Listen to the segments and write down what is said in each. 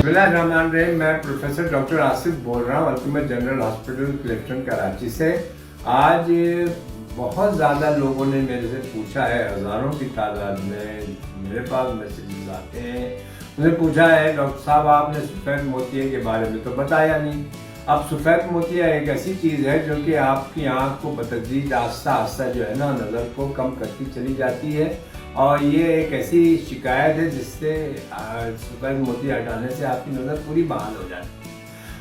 बिस्मिल्लाहिर्रहमानिर्रहीम। मैं professor doctor Asif बोल रहा हूँ ultimate general hospital Clifton Karachi से। आज बहुत ज़्यादा लोगों ने मेरे से पूछा है, हज़ारों की तादाद में मेरे पास मैसेजेस आते हैं। उन्होंने पूछा है डॉक्टर साहब आपने सफ़ेद मोतिये के बारे में तो बताया नहीं। अब सफ़ेद मोतिया एक ऐसी चीज़ है जो कि आपकी आँख को बतदरीज आस्ता आस्ता जो है ना नज़र को कम करती चली जाती है, और ये एक ऐसी शिकायत है जिससे सफ़ेद मोतिया हटाने से आपकी नज़र पूरी बहाल हो जाती है।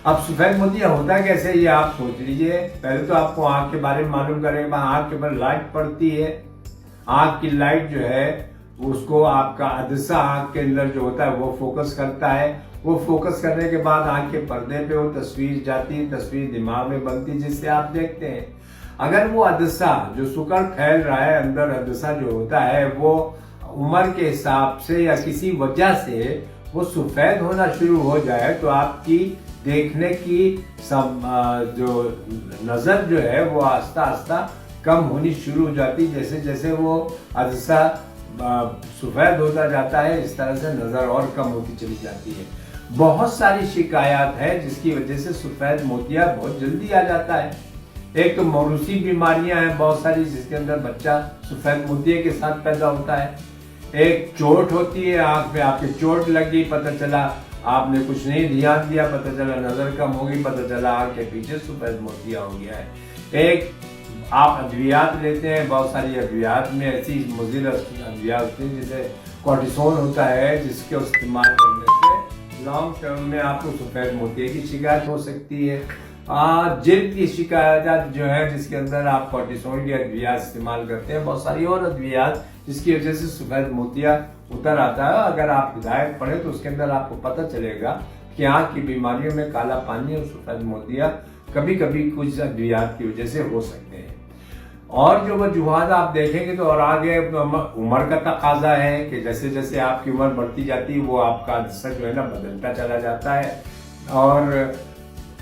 अब सफ़ेद मोतिया होता कैसे ये आप सोच लीजिए। पहले तो आपको आँख के बारे में मालूम करेगा। आँख के ऊपर लाइट पड़ती है, आँख की लाइट जो है उसको आपका अदसा आँख के अंदर जो होता है वो फोकस करता है। वो फोकस करने के बाद आँख के पर्दे पे वो तस्वीर जाती है, तस्वीर दिमाग में बनती है जिससे आप देखते हैं। अगर वो अदसा जो शुक्र फैल रहा है अंदर, अदसा जो होता है वो उम्र के हिसाब से या किसी वजह से वो सफ़ेद होना शुरू हो जाए तो आपकी देखने की जो नज़र जो है वो आस्ता आस्ता कम होनी शुरू हो जाती है। जैसे जैसे वो अदसा सफ़ेद होता जाता है इस तरह से नज़र और कम होती चली जाती है। बहुत सारी शिकायत है जिसकी वजह से सफ़ेद मोतिया बहुत जल्दी आ जाता है। एक तो मौरूसी बीमारियां हैं बहुत सारी जिसके अंदर बच्चा सफ़ेद मोतिये के साथ पैदा होता है। एक चोट होती है, आँख में आपके चोट लगी, पता चला आपने कुछ नहीं ध्यान दिया, पता चला नज़र कम हो गई, पता चला आँख के पीछे सफ़ेद मोतिया हो गया है। एक आप अद्वियात लेते हैं, बहुत सारी अद्वियात में ऐसी मुज़िर अद्वियात होती है जिसे कॉर्टिसोन होता है, जिसके इस्तेमाल करने से लॉन्ग टर्म में आपको सफ़ेद मोतिये की शिकायत हो सकती है। जिल्द की शिकायत जो है जिसके अंदर आप कॉर्टिसोन की अद्वियात इस्तेमाल करते हैं, बहुत सारी और अद्वियात जिसकी वजह से सफ़ेद मोतिया उतर आता है। अगर आप हिदायत पढ़े तो उसके अंदर आपको पता चलेगा कि आँख की बीमारियों में काला पानी और सफ़ेद मोतिया कभी कभी कुछ अद्वियात की वजह से हो सकते हैं। और जो वजूहात आप देखेंगे तो और आगे उम्र का तकाजा है कि जैसे जैसे आपकी उम्र बढ़ती जाती है वो आपका अदसा जो है ना बदलता चला जाता है।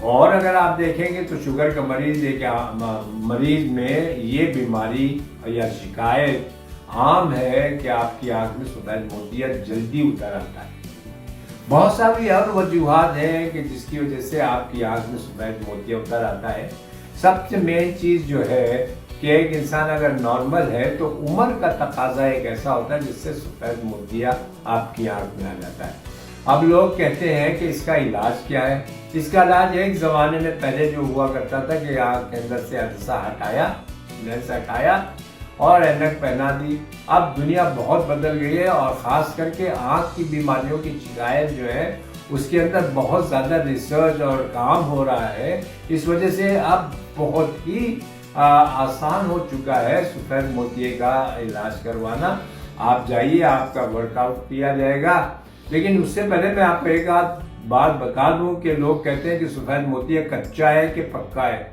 और अगर आप देखेंगे तो शुगर का मरीज में ये बीमारी या शिकायत आम है कि आपकी आंख में सफ़ेद मोतिया जल्दी उतर आता है। बहुत सारी और वजूहात हैं कि जिसकी वजह से आपकी आंख में सफ़ेद मोतिया उतर आता है। सबसे मेन चीज़ जो है कि एक इंसान अगर नॉर्मल है तो उम्र का तकाजा एक ऐसा होता है जिससे सफ़ेद मोतिया आपकी आंख में आ जाता है। अब लोग कहते हैं कि इसका इलाज क्या है। इसका इलाज एक ज़माने में पहले जो हुआ करता था कि आँख के अंदर से अदसा हटाया, लेंस हटाया और ऐनक पहना दी। अब दुनिया बहुत बदल गई है और ख़ास करके आँख की बीमारियों की शिकायत जो है उसके अंदर बहुत ज़्यादा रिसर्च और काम हो रहा है। इस वजह से अब बहुत ही आसान हो चुका है सफ़ेद मोतिये का इलाज करवाना। आप जाइए, आपका वर्कआउट किया जाएगा। लेकिन उससे पहले मैं आपको एक आध बात बता दूं कि लोग कहते हैं कि सफ़ेद मोतिया कच्चा है कि पक्का है।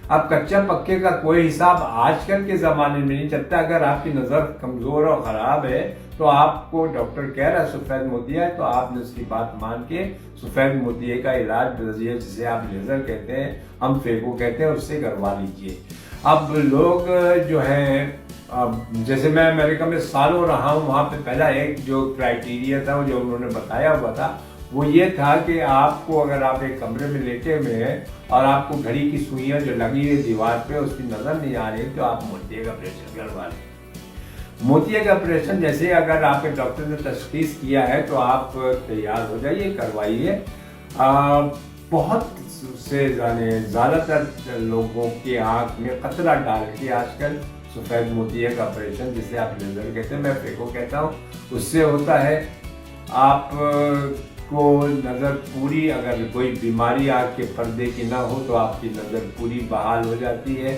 अब कच्चा पक्के का कोई हिसाब आजकल के ज़माने में नहीं चलता। अगर आपकी नज़र कमज़ोर और ख़राब है तो आपको डॉक्टर कह रहा है सफ़ेद मोतिया है तो आपने उसकी बात मान के सफ़ेद मोतिये का इलाज जिसे आप लेज़र कहते हैं, हम फेको कहते हैं, उससे करवा लीजिए। अब लोग जो हैं जैसे मैं अमेरिका में सालों रहा हूँ, वहाँ पे पहला एक जो क्राइटेरिया था जो उन्होंने बताया हुआ था वो ये था कि आपको अगर आप एक कमरे में लेटे हुए हैं और आपको घड़ी की सुइयां जो लगी हुई दीवार पे उसकी नज़र नहीं आ रही तो आप मोतिये का ऑपरेशन करवा लें। मोतिये का ऑपरेशन जैसे अगर आपके डॉक्टर ने तशखीस किया है तो आप तैयार हो जाइए, करवाइए। बहुत से ज़्यादातर लोगों की आँख में कतरा डाल के आजकल सफ़ेद मोतिये का ऑपरेशन जिसे आप लेज़र कहते हैं, मैं फेको कहता हूँ, उससे होता है। आप को नज़र पूरी, अगर कोई बीमारी आँख के पर्दे की ना हो तो आपकी नज़र पूरी बहाल हो जाती है।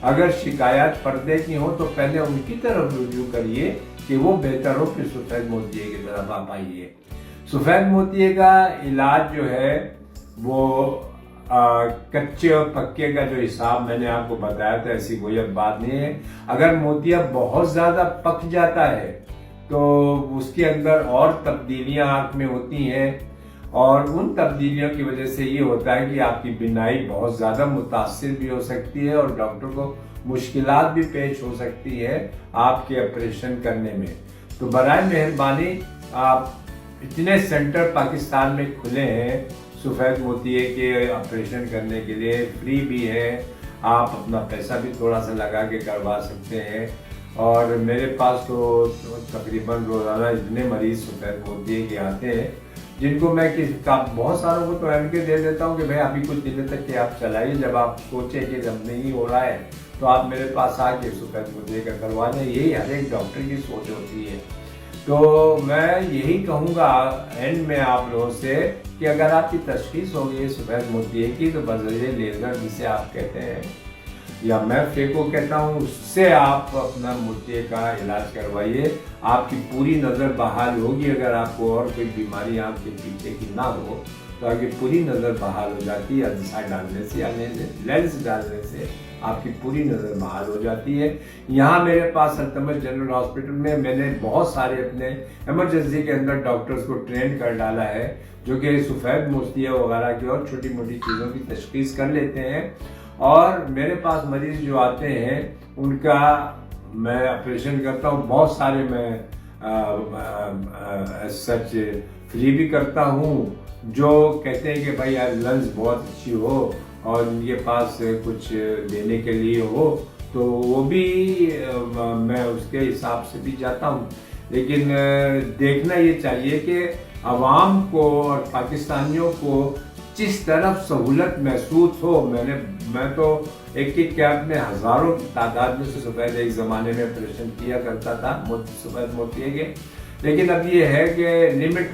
अगर शिकायत पर्दे की हो तो पहले उनकी तरफ रुजू करिए कि वो बेहतर हो, फिर सफ़ेद मोतिये की तरफ आप आइए। सफ़ेद मोतिये का इलाज जो है वो कच्चे और पक्के का जो हिसाब मैंने आपको बताया था ऐसी कोई अब बात नहीं है। अगर मोतिया बहुत ज़्यादा पक जाता है तो उसके अंदर और तब्दीलियां आँख में होती हैं और उन तब्दीलियों की वजह से ये होता है कि आपकी बीनाई बहुत ज़्यादा मुतासिर भी हो सकती है और डॉक्टर को मुश्किलात भी पेश हो सकती है आपके ऑपरेशन करने में। तो बराए मेहरबानी आप इतने सेंटर पाकिस्तान में खुले हैं सफ़ेद मोतिये के ऑपरेशन करने के लिए, फ्री भी है, आप अपना पैसा भी थोड़ा सा लगा के करवा सकते हैं। और मेरे पास तो तकरीबन रोज़ाना इतने मरीज़ सफ़ेद मोतिये के आते हैं जिनको मैं बहुत सारों को तो एम के दे देता हूँ कि भाई अभी कुछ दिनों तक के आप चलाइए, जब आप सोचें कि जब नहीं हो रहा है तो आप मेरे पास आके सफ़ेद मोतिये का करवा दें। यही हर एक डॉक्टर की सोच होती है। तो मैं यही कहूँगा एंड में आप लोगों से कि अगर आपकी तशख़ीस हो गई सफ़ेद मोतिये की तो बज़रिए लेज़र जिसे आप कहते हैं या मैं फेको कहता हूँ, उससे आप अपना मोतिये का इलाज करवाइए। आपकी पूरी नज़र बहाल होगी। अगर आपको और कोई बीमारी आपके पीछे की ना हो तो आपकी पूरी नज़र बहाल हो जाती है। अदसा डालने से या लेंस डालने से आपकी पूरी नज़र बहाल हो जाती है। यहाँ मेरे पास अल्तमश जनरल हॉस्पिटल में मैंने बहुत सारे अपने इमरजेंसी के अंदर डॉक्टर्स को ट्रेन कर डाला है जो कि सफ़ेद मोतिये वगैरह की और छोटी मोटी चीज़ों की तशख़ीस कर लेते हैं। और मेरे पास मरीज़ जो आते हैं उनका मैं ऑपरेशन करता हूँ। बहुत सारे मैं सच फ्री भी करता हूँ जो कहते हैं कि भाई यार लंग्स बहुत अच्छी हो और उनके पास कुछ देने के लिए हो तो वो भी मैं उसके हिसाब से भी जाता हूँ। लेकिन देखना ये चाहिए कि आवाम को और पाकिस्तानियों को जिस तरफ सहूलत महसूस हो। मैं तो एक कैब में हज़ारों की तादाद में से सफ़ेद एक ज़माने में ऑपरेशन किया करता था सफ़ेद मोतिये के, लेकिन अब ये है कि लिमिट